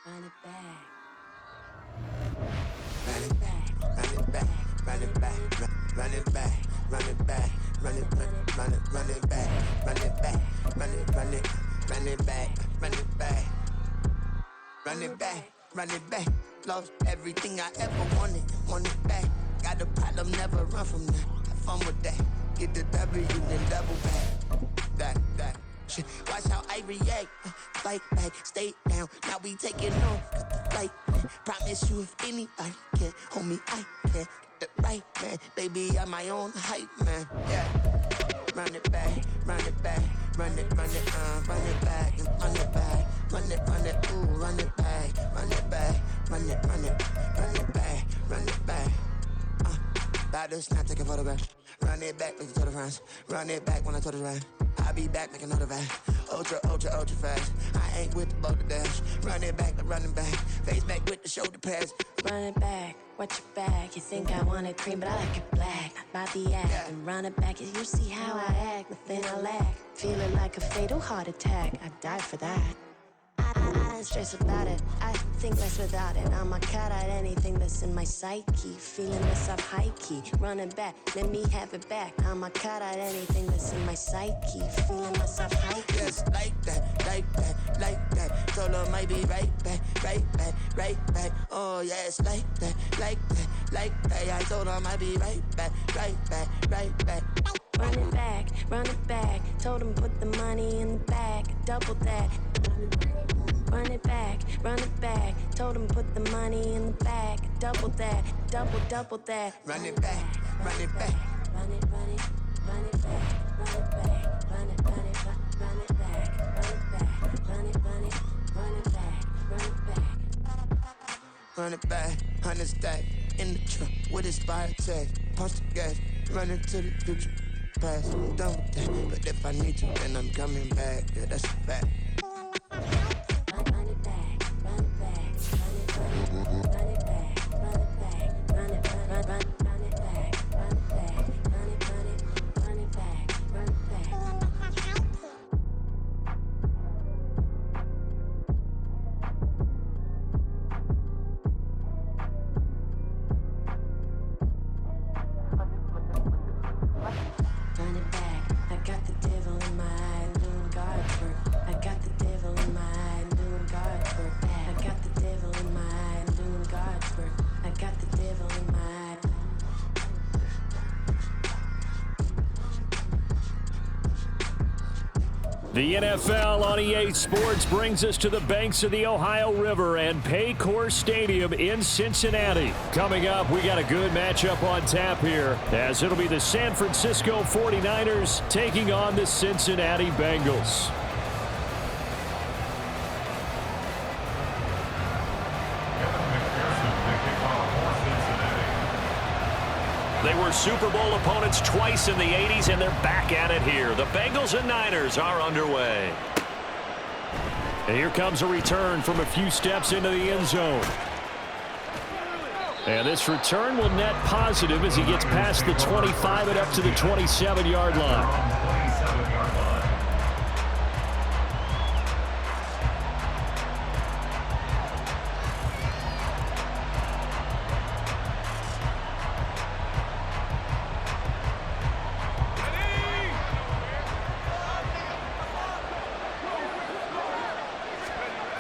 Run it back. Run it back, run it back, run it back, run it back, run it back, run it back, run it back, run it back, run it back, run it back, run it back, run it back. Lost everything I ever wanted it back. Got a problem, never run from that. Have fun with that. Get the W, then double back. That. Shit. Watch how I react. Fight back, stay down. Now we taking off. Got the flight. Promise you if anybody can, homie, I can. Get the right man. Baby, I'm my own hype man. Yeah. Run it back, run it back, run it back, and run it back, run it, ooh, run it back, run it back, run it back, run it back. About to snap, take a photograph. Run it back, make it to the friends. Run it back when I told it right. I'll be back, make another back. Ultra fast. I ain't with the boulder dash. Run it back, running back. Face back with the shoulder pads. Run it back, watch your back. You think I want it cream, but I like it black. About the act, yeah. And run it back. You see how I act, nothing I lack. Feeling like a fatal heart attack. I'd die for that. I don't stress about it, I think less without it. I'm a cut at anything that's in my psyche. Feeling this up high key, running back, let me have it back. I'm a cut at anything that's in my psyche. Feeling myself high key. Yes, like that. Told her might be right back. Oh yes, like that. I told her might be right back. Run it back, told him put the money in the bag, double that. Run it back, told him put the money in the bag, double that, double that. Run it back. Run it back, run it back, run it back, run it back, run it back, run it back, run it back. Run it back, 100 stack in the trunk with his fire tag. Punch the gas, running to the future. Past, I'm done with that. But if I need to, then I'm coming back. Yeah, that's a fact. Run it back, run it back, run it back, run it back, run it back, run it back, run it back, run it back, run it back. Run it back, I got the devil in my eye, doing guard work. I got the devil in my eye, doing guard work. I got the devil in my eye, doing guard work. I got the devil in my eye. The NFL on EA Sports brings us to the banks of the Ohio River and Paycor Stadium in Cincinnati. Coming up, we got a good matchup on tap here, as it'll be the San Francisco 49ers taking on the Cincinnati Bengals. They were Super Bowl opponents twice in the 80s, and they're back at it here. The Bengals and Niners are underway. And here comes a return from a few steps into the end zone. And this return will net positive as he gets past the 25 and up to the 27-yard line.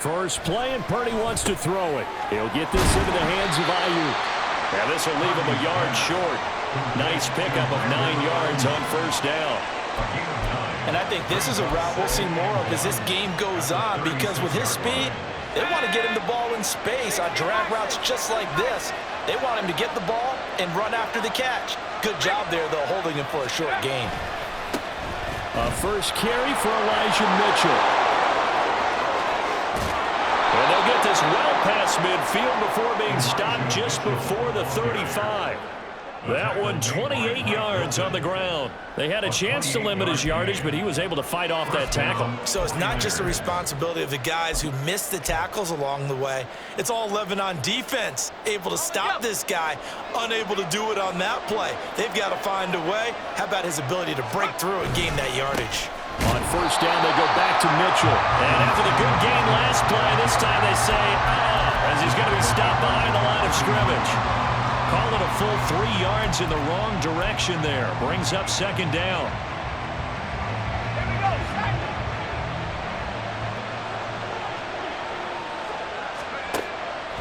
First play, and Purdy wants to throw it. He'll get this into the hands of Ayuk. And this will leave him a yard short. Nice pickup of 9 yards on first down. And I think this is a route we'll see more of as this game goes on, because with his speed, they want to get him the ball in space on drag routes just like this. They want him to get the ball and run after the catch. Good job there, though, holding him for a short gain. A first carry for Elijah Mitchell. And they'll get this well past midfield before being stopped just before the 35. That one 28 yards on the ground. They had a chance to limit his yardage, but he was able to fight off that tackle. So it's not just the responsibility of the guys who missed the tackles along the way. It's all 11 on defense, able to stop this guy, unable to do it on that play. They've got to find a way. How about his ability to break through and gain that yardage? On first down, they go back to Mitchell. And after the good gain last play. This time they say, as he's going to be stopped behind the line of scrimmage. Call it a full 3 yards in the wrong direction there. Brings up second down.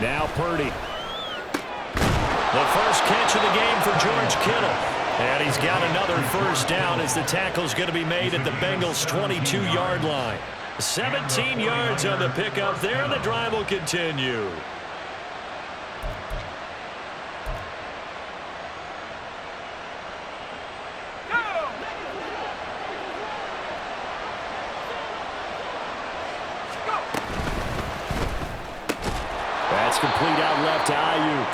Now Purdy. The first catch of the game for George Kittle. And he's got another first down as the tackle's going to be made at the Bengals' 22-yard line. 17 yards on the pickup there, and the drive will continue. That's complete out left to Ayuk.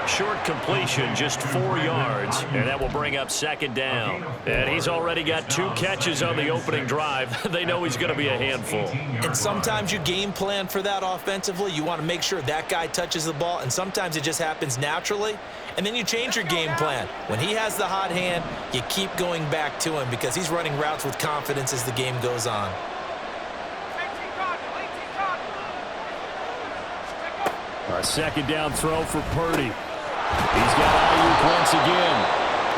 Short completion, just 4 yards, and that will bring up second down. And he's already got 2 catches on the opening drive. They know he's going to be a handful. And sometimes you game plan for that offensively. You want to make sure that guy touches the ball, and sometimes it just happens naturally. And then you change your game plan. When he has the hot hand, you keep going back to him because he's running routes with confidence as the game goes on. A second down throw for Purdy. He's got Ayuk once again.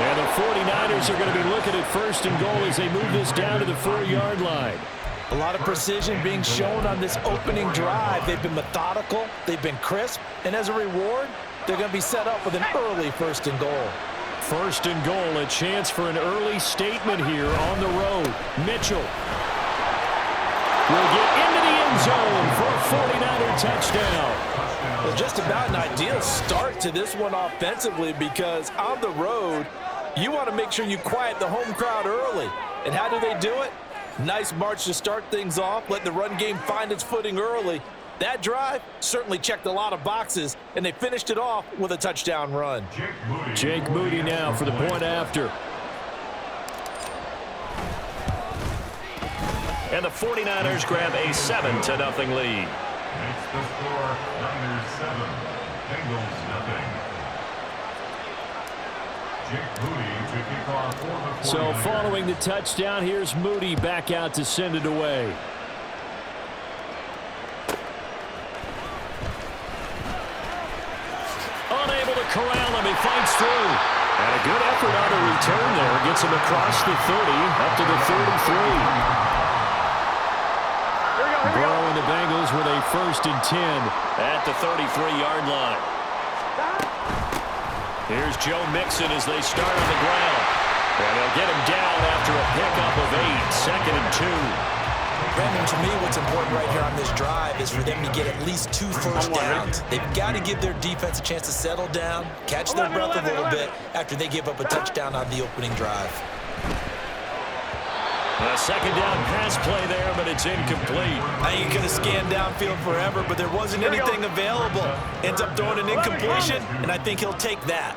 And the 49ers are going to be looking at first and goal as they move this down to the 4-yard line. A lot of precision being shown on this opening drive. They've been methodical, they've been crisp, and as a reward, they're going to be set up with an early first and goal. First and goal, a chance for an early statement here on the road. Mitchell will get into the end zone for a 49er touchdown. Well, just about an ideal start to this one offensively because on the road, you want to make sure you quiet the home crowd early. And how do they do it? Nice march to start things off, let the run game find its footing early. That drive certainly checked a lot of boxes, and they finished it off with a touchdown run. Jake Moody now for the point after. And the 49ers grab a 7-0 lead. Makes the score Niners 7, Bengals 0. Jake Moody to kick off for the 49ers. So following the touchdown, here's Moody back out to send it away. Unable to corral him, he fights through. And a good effort on the return there. Gets him across the 30, up to the 33. Burrow and the Bengals with a 1st and 10 at the 33-yard line. Here's Joe Mixon as they start on the ground. And they'll get him down after a pickup of 8, 2nd and 2. Brandon, to me, what's important right here on this drive is for them to get at least 2 first downs. They've got to give their defense a chance to settle down, catch their breath a little bit after they give up a touchdown on the opening drive. A second down pass play there, but it's incomplete. I ain't going to scan downfield forever, but there wasn't anything available. Ends up throwing an incompletion, and I think he'll take that.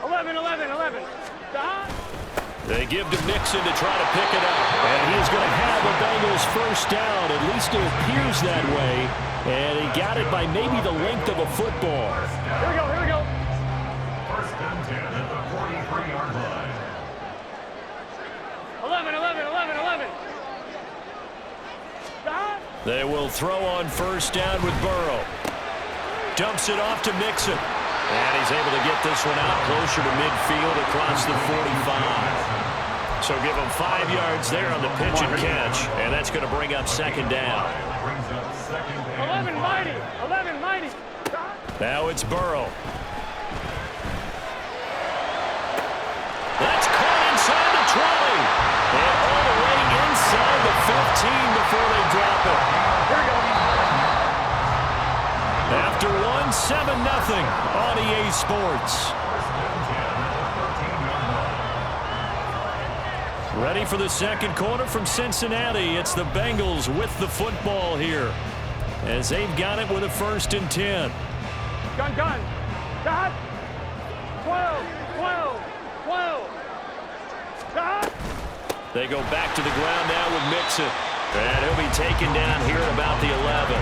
11. They give to Mixon to try to pick it up. And he's going to have a Bengals first down. At least it appears that way. And he got it by maybe the length of a football. Here we go. First and 10 at the 43-yard line. 11. They will throw on first down with Burrow. Dumps it off to Mixon. And he's able to get this one out closer to midfield across the 45. So give him 5 yards there on the pitch and catch. And that's going to bring up second down. 11 mighty. Now it's Burrow. That's caught inside the 20. And all the way inside the 15 before they drop it. Here we go. After 1-7-0 on EA Sports. Ready for the second quarter from Cincinnati. It's the Bengals with the football here as they've got it with a 1st and 10. Gun. Got 12. Got. They go back to the ground now with Mixon. And he'll be taken down here at about the 11.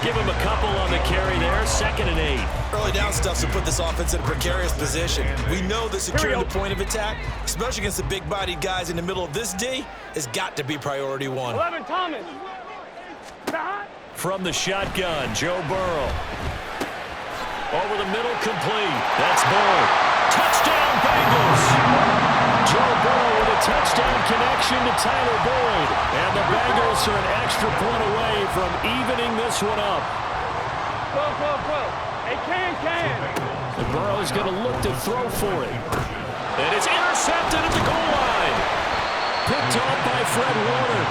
Give him a couple on the carry there. 2nd and 8. Early down stuff to put this offense in a precarious position. We know that securing the point of attack, especially against the big-bodied guys in the middle of this D, has got to be priority 1. 11, Thomas. From the shotgun, Joe Burrow. Over the middle, complete. That's Bull. Touchdown, Bengals. Joe Burrow with a touchdown connection to Tyler Boyd. And the Bengals are an extra point away from evening this one up. 12. Hey, can. And Burrow's going to look to throw for it. And it's intercepted at the goal line. Picked off by Fred Warner.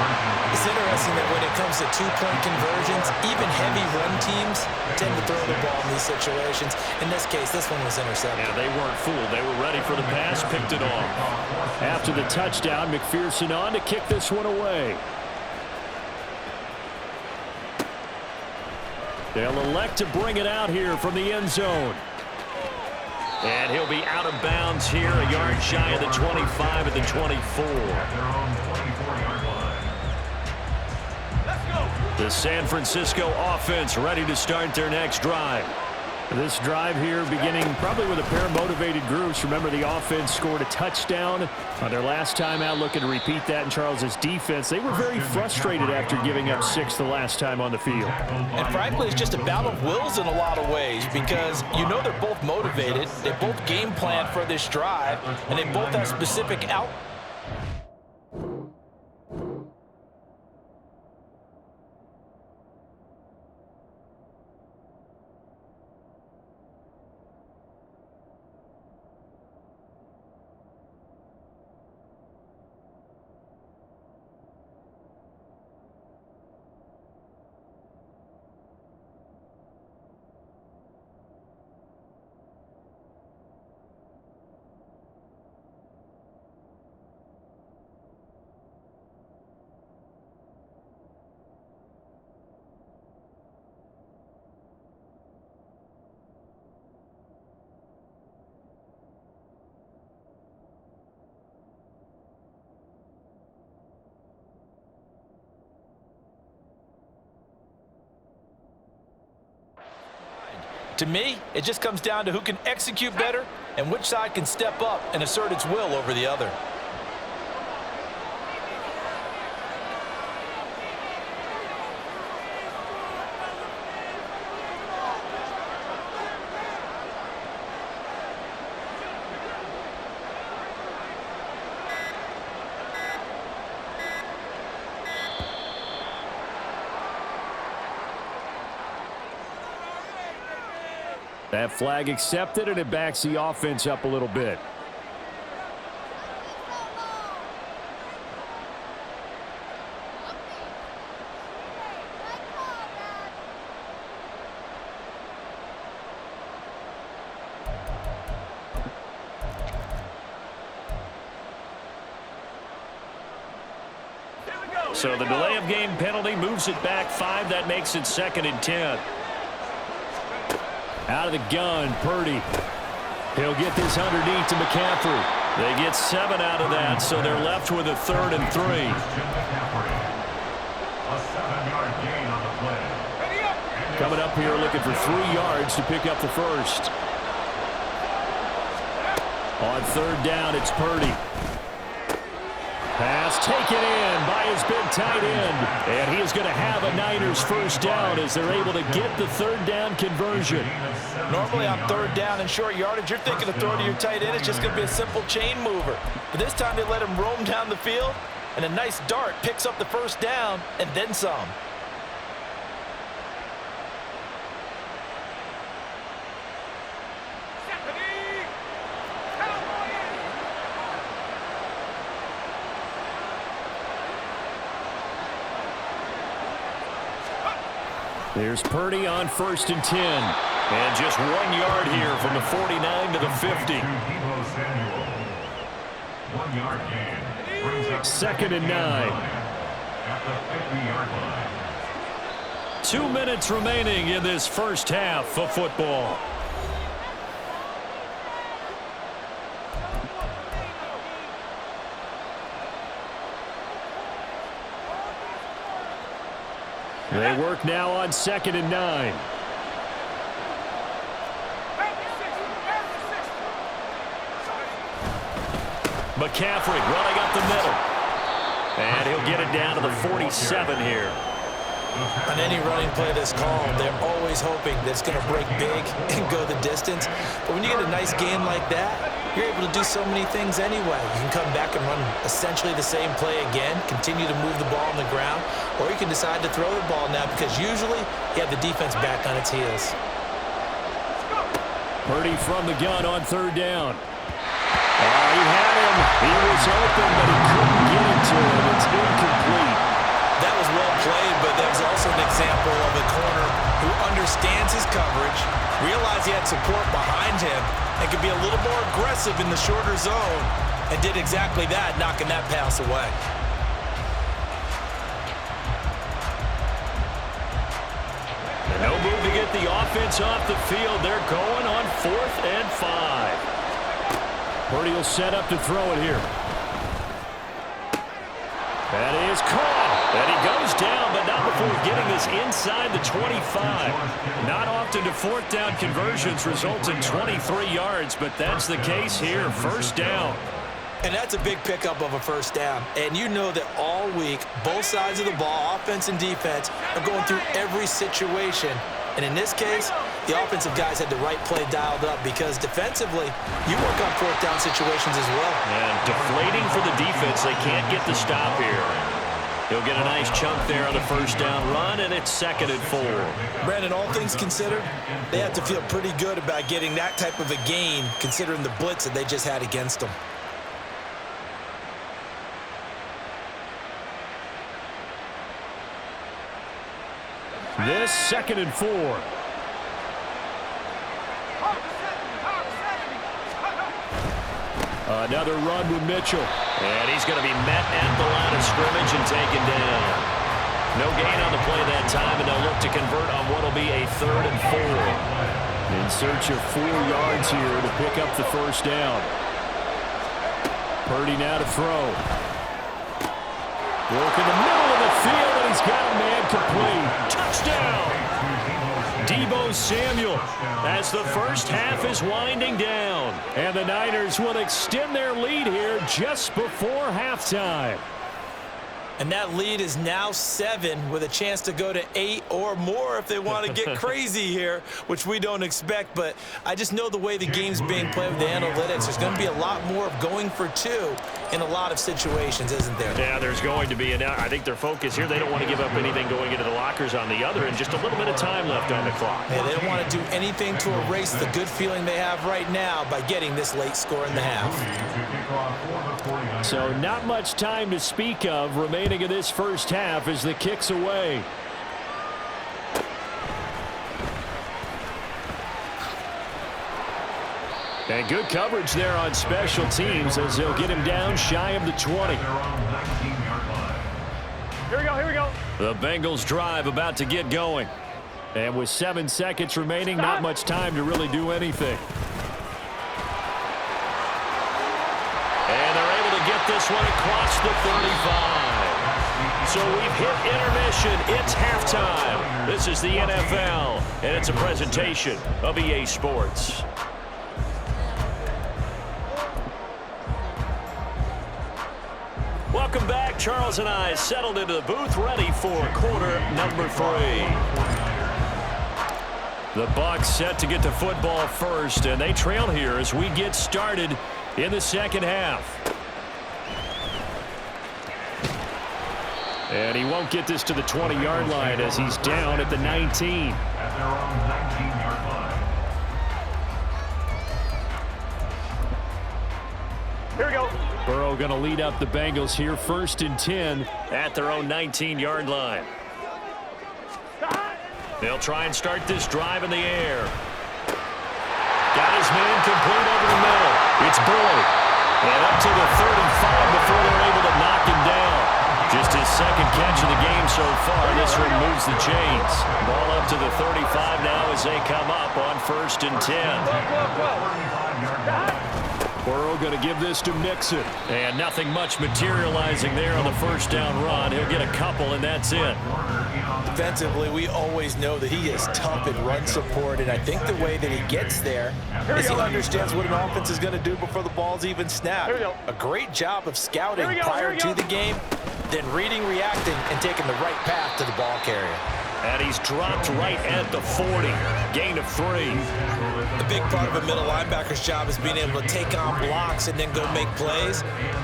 It's interesting that when it comes to two-point conversions, even heavy run teams tend to throw the ball in these situations. In this case, this one was intercepted. Yeah, they weren't fooled. They were ready for the pass, picked it off. After the touchdown, McPherson on to kick this one away. They'll elect to bring it out here from the end zone. And he'll be out of bounds here, a yard shy of the 25 at the 24. The San Francisco offense ready to start their next drive. This drive here beginning probably with a pair of motivated groups. Remember, the offense scored a touchdown on their last time out, looking to repeat that in Charles' defense. They were very frustrated after giving up 6 the last time on the field. And frankly, it's just a battle of wills in a lot of ways because you know they're both motivated. They both game plan for this drive, and they both have specific out. To me, it just comes down to who can execute better and which side can step up and assert its will over the other. That flag accepted, and it backs the offense up a little bit. So the delay of game penalty moves it back 5. That makes it 2nd and 10. Out of the gun, Purdy. He'll get this underneath to McCaffrey. They get 7 out of that, so they're left with a 3rd and 3. A 7-yard gain on the play. Coming up here looking for 3 yards to pick up the first. On 3rd down, it's Purdy. Pass taken in by his big tight end. And he is going to have a Niners first down as they're able to get the 3rd down conversion. Normally on 3rd down and short yardage, you're thinking of throwing to your tight end. It's just going to be a simple chain mover. But this time they let him roam down the field, and a nice dart picks up the first down and then some. There's Purdy on 1st and 10. And just 1 yard here from the 49 to the 50. 1 yard gain. 2nd and 9. At the 50-yard line. 2 minutes remaining in this first half of football. They work now on 2nd and 9. McCaffrey running up the middle. And he'll get it down to the 47 here. On any running play that's called, they're always hoping that it's going to break big and go the distance. But when you get a nice game like that, you're able to do so many things anyway. You can come back and run essentially the same play again, continue to move the ball on the ground, or you can decide to throw the ball now because usually you have the defense back on its heels. Purdy from the gun on 3rd down. He had him. He was open, but he couldn't get it to him. It's incomplete. That was well played, but that was also an example of a corner who understands his coverage, realized he had support behind him, and could be a little more aggressive in the shorter zone, and did exactly that, knocking that pass away. No move to get the offense off the field. They're going on 4th and 5. Purdy will set up to throw it here. That is caught. And he goes down, but not before getting this inside the 25. Not often do 4th down conversions result in 23 yards, but that's the case here. 1st down. And that's a big pickup of a 1st down. And you know that all week, both sides of the ball, offense and defense, are going through every situation. And in this case, the offensive guys had the right play dialed up because defensively, you work on 4th down situations as well. And deflating for the defense. They can't get the stop here. He'll get a nice chunk there on the 1st down run, and it's 2nd and 4. Brandon, all things considered, they have to feel pretty good about getting that type of a gain considering the blitz that they just had against them. This 2nd and 4. Another run with Mitchell. And he's going to be met at the line of scrimmage and taken down. No gain on the play that time, and they'll look to convert on what will be a 3rd and 4. In search of 4 yards here to pick up the 1st down. Purdy now to throw. Work in the middle of the field, and he's got a man complete. Touchdown! Deebo Samuel as the 1st half is winding down. And the Niners will extend their lead here just before halftime. And that lead is now 7 with a chance to go to 8 or more if they want to get crazy here, which we don't expect. But I just know the way the game's being played with the analytics, there's going to be a lot more of going for 2 in a lot of situations, isn't there? Yeah, there's going to be. And I think their focus here, they don't want to give up anything going into the lockers on the other, and just a little bit of time left on the clock. Yeah, they don't want to do anything to erase the good feeling they have right now by getting this late score in the half. So not much time to speak of remaining in this 1st half as the kick's away. And good coverage there on special teams as they'll get him down shy of the 20. Here we go, here we go. The Bengals drive about to get going. And with 7 seconds remaining, not much time to really do anything. And they're able to get this one across the 35. So we've hit intermission. It's halftime. This is the NFL, and it's a presentation of EA Sports. Welcome back. Charles and I settled into the booth, ready for quarter number 3. The Bucs set to get to football first, and they trail here as we get started in the 2nd half. And he won't get this to the 20-yard line as he's down at the 19. At their own 19-yard line. Here we go. Burrow going to lead up the Bengals here, 1st and 10 at their own 19-yard line. They'll try and start this drive in the air. Got his man complete over the middle. It's Boyd. And up to the 35 before they're able to knock him down. Just his 2nd catch of the game so far. This one moves the chains. Ball up to the 35 now as they come up on 1st and 10. Burrow going to give this to Mixon. And nothing much materializing there on the first down run. He'll get a couple, and that's it. Defensively, we always know that he is tough in run support, and I think the way that he gets there is he understands what an offense is going to do before the ball's even snapped. A great job of scouting prior to the game, then reading, reacting, and taking the right path to the ball carrier. And he's dropped right at the 40. Gain of 3. The big part of a middle linebacker's job is being able to take on blocks and then go make plays.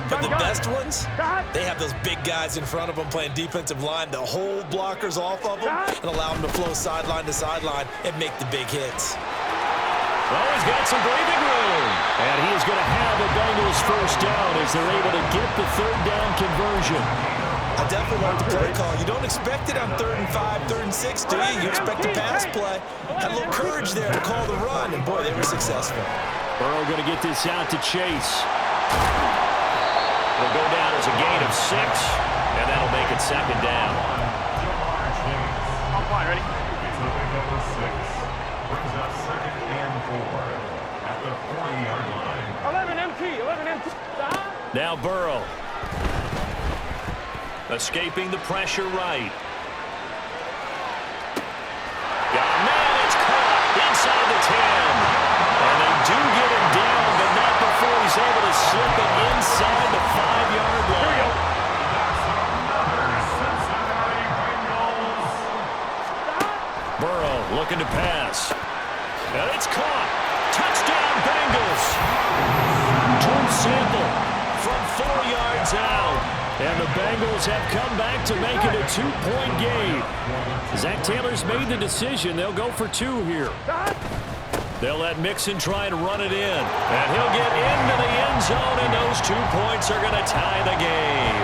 But the best ones, they have those big guys in front of them playing defensive line that hold blockers off of them and allow them to flow sideline to sideline and make the big hits. Well, he's got some breathing room. And he is going to have a Bengals first down as they're able to get the third down conversion. I definitely like the play call. You don't expect it on 3rd and 5, 3rd and 6, do you? You expect a pass play. Had a little courage there to call the run, and boy, they were successful. Burrow going to get this out to Chase. It'll go down as a gain of 6, and that'll make it second down. I'm fine, ready? It's a pick up of 6. Brings up 2nd and 4 at the 40-yard line. 11 MT, 11 MT. Now Burrow. Escaping the pressure right. Got a man, it's caught inside the 10. And they do get him down, but not before he's able to slip it inside the 5-yard line. Burrow looking to pass. And it's caught. Touchdown, Bengals. Tom Sample from 4 yards out. And the Bengals have come back to make it a 2-point game. Zach Taylor's made the decision. They'll go for 2 here. They'll let Mixon try and run it in. And he'll get into the end zone, and those 2 points are going to tie the game.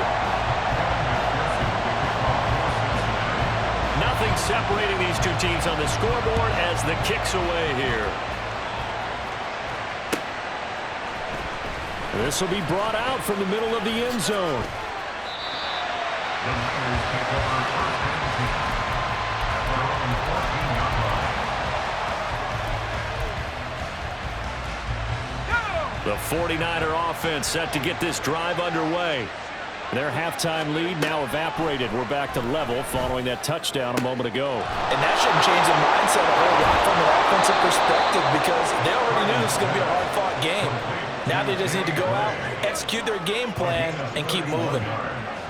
Nothing separating these two teams on the scoreboard as the kick's away here. This will be brought out from the middle of the end zone. The Niners pick up our first and 10 at their own 14-yard line. The 49er offense set to get this drive underway. Their halftime lead now evaporated. We're back to level following that touchdown a moment ago. And that shouldn't change the mindset a whole lot from an offensive perspective because they already knew this was going to be a hard-fought game. Now they just need to go out, execute their game plan, and keep moving.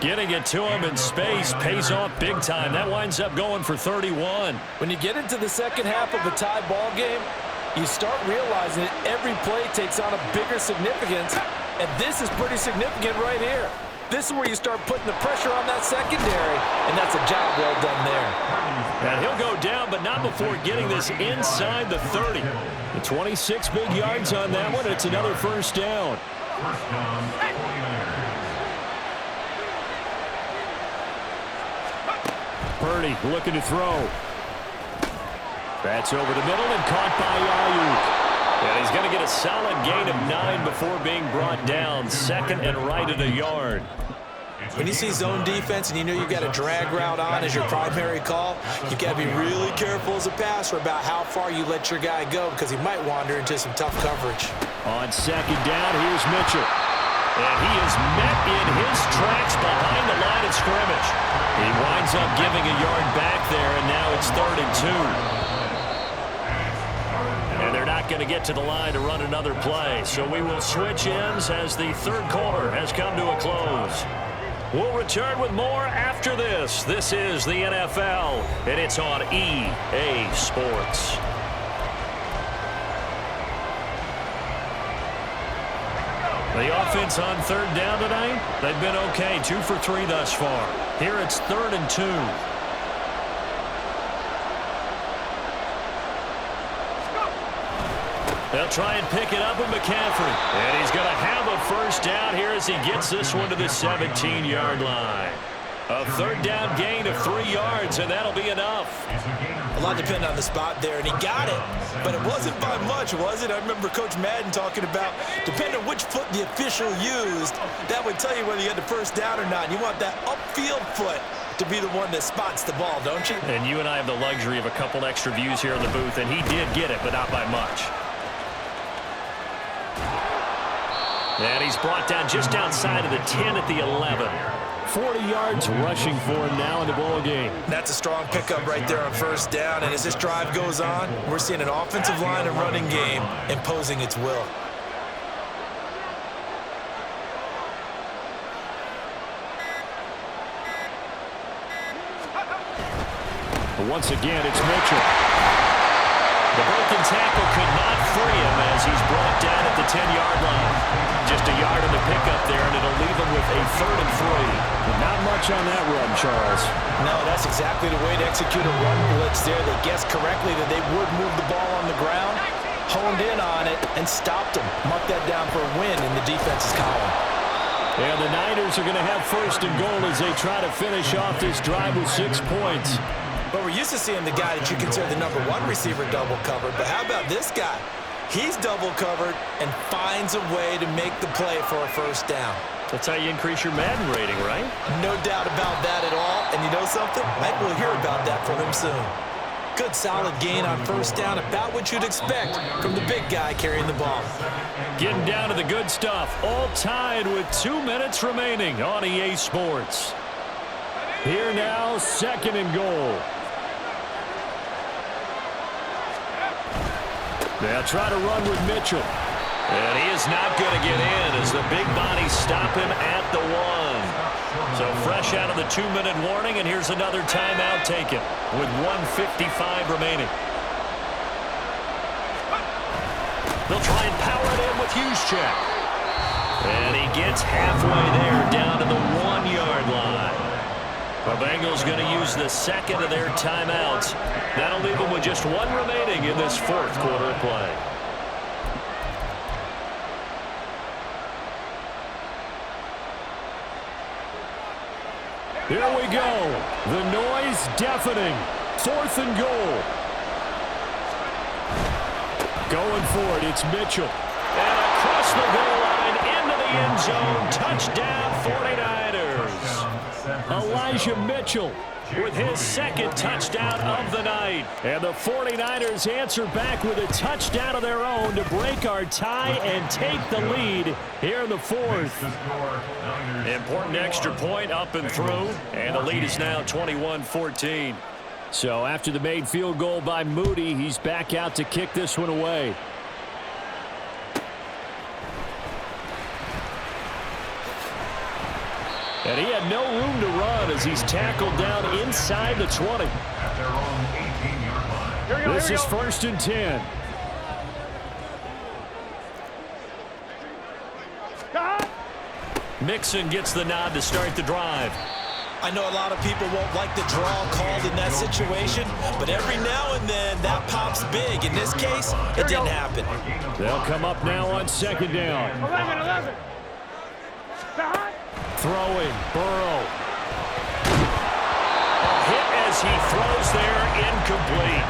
Getting it to him in space pays off big time. That winds up going for 31. When you get into the second half of a tie ball game, you start realizing that every play takes on a bigger significance, and this is pretty significant right here. This is where you start putting the pressure on that secondary, and that's a job well done there. And he'll go down, but not before getting this inside the 30. The 26 big yards on that one. It's another first down. First down, 49ers. Purdy looking to throw. That's over the middle and caught by Ayuk. And he's going to get a solid gain of 9 before being brought down. Second and right at a yard. When you see zone defense and you know you've got a drag route on as your primary call, you've got to be really careful as a passer about how far you let your guy go because he might wander into some tough coverage. On second down, here's Mitchell. And he is met in his tracks behind the line of scrimmage. He winds up giving a yard back there, and now it's 3rd and 2. And they're not going to get to the line to run another play. So we will switch ends as the third quarter has come to a close. We'll return with more after this. This is the NFL, and it's on EA Sports. The offense on third down tonight, they've been okay. 2 for 3 thus far. Here it's 3rd and 2. They'll try and pick it up with McCaffrey. And he's going to have a first down here as he gets this one to the 17-yard line. A third down gain of 3 yards, and that'll be enough. A lot depended on the spot there, and he got it, but it wasn't by much, was it? I remember Coach Madden talking about, depending on which foot the official used, that would tell you whether you had the first down or not. You want that upfield foot to be the one that spots the ball, don't you? And you and I have the luxury of a couple extra views here in the booth, and he did get it, but not by much. And he's brought down just outside of the 10 at the 11. 40 yards rushing for him now in the ball game. That's a strong pickup right there on first down. And as this drive goes on, we're seeing an offensive line and running game imposing its will. But once again, it's Mitchell. The broken tackle could not free him as he's brought down at the 10-yard line. Just a yard in the pickup there, and it'll leave him with a 3rd and 3. Not much on that run, Charles. No, that's exactly the way to execute a run blitz there. They guessed correctly that they would move the ball on the ground, honed in on it, and stopped him. Mark that down for a win in the defense's column. And the Niners are going to have 1st and goal as they try to finish off this drive with 6 points. But we're used to seeing the guy that you consider the number 1 receiver double covered. But how about this guy? He's double covered and finds a way to make the play for a 1st down. That's how you increase your Madden rating, right? No doubt about that at all. And you know something? I think we'll hear about that from him soon. Good solid gain on 1st down, about what you'd expect from the big guy carrying the ball. Getting down to the good stuff. All tied with 2 minutes remaining on EA Sports. Here now, 2nd and goal. They'll try to run with Mitchell. And he is not going to get in as the big bodies stop him at the 1. So fresh out of the 2-minute warning, and here's another timeout taken with 1:55 remaining. They'll try and power it in with Juszczyk. And he gets halfway there down to the 1-yard line. The Bengals going to use the 2nd of their timeouts. That'll leave them with just 1 remaining in this 4th quarter of play. Here we go. The noise deafening. 4th and goal. Going for it, it's Mitchell. And across the goal line into the end zone. Touchdown 49ers. Elijah Mitchell with his 2nd touchdown of the night. And the 49ers answer back with a touchdown of their own to break our tie and take the lead here in the 4th. Important extra point up and through, and the lead is now 21-14. So after the made field goal by Moody, he's back out to kick this one away. And he had no room to run as he's tackled down inside the 20. This is 1st and 10. Mixon gets the nod to start the drive. I know a lot of people won't like the draw called in that situation, but every now and then that pops big. In this case, it didn't happen. They'll come up now on 2nd down. 11. Throwing, Burrow. A hit as he throws there, incomplete.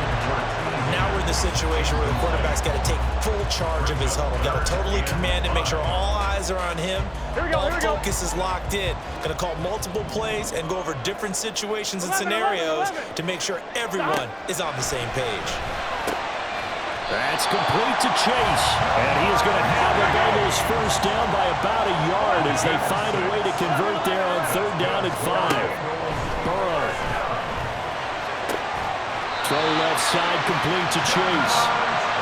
Now we're in the situation where the quarterback's got to take full charge of his huddle. Got to totally command it, make sure all eyes are on him. All focus is locked in. Going to call multiple plays and go over different situations and scenarios to make sure everyone is on the same page. That's complete to Chase. And he is going to have the Bengals 1st down by about a yard as they find a way to convert there on 3rd down and 5. Burrow. Throw left side complete to Chase.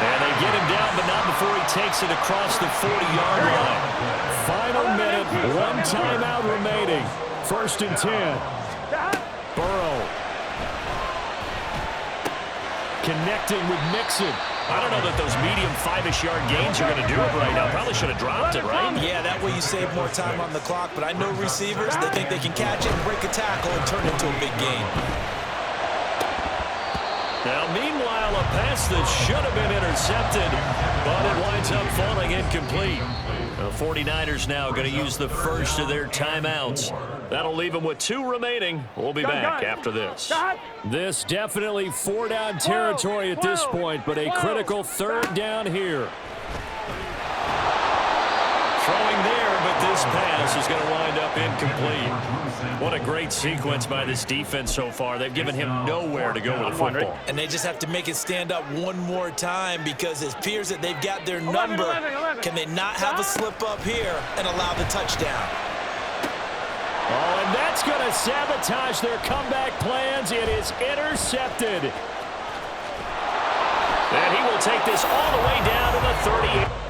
And they get him down, but not before he takes it across the 40-yard line. Final minute, 1 timeout remaining. 1st and 10. Burrow. Connecting with Mixon. I don't know that those medium 5-ish yard gains are going to do it right now. Probably should have dropped it, right? Yeah, that way you save more time on the clock. But I know receivers, they think they can catch it and break a tackle and turn it into a big gain. Now, meanwhile, a pass that should have been intercepted, but it winds up falling incomplete. The 49ers now going to use the 1st of their timeouts. That'll leave them with 2 remaining. We'll be back after this. This definitely 4-down territory at this point, but a critical 3rd down here. Throwing there, but this this pass is going to wind up incomplete. What a great sequence by this defense so far. They've given him nowhere to go with the football. And they just have to make it stand up one more time because it appears that they've got their number. 11. Can they not have a slip up here and allow the touchdown? Oh, and that's going to sabotage their comeback plans. It is intercepted. And he will take this all the way down to the 38.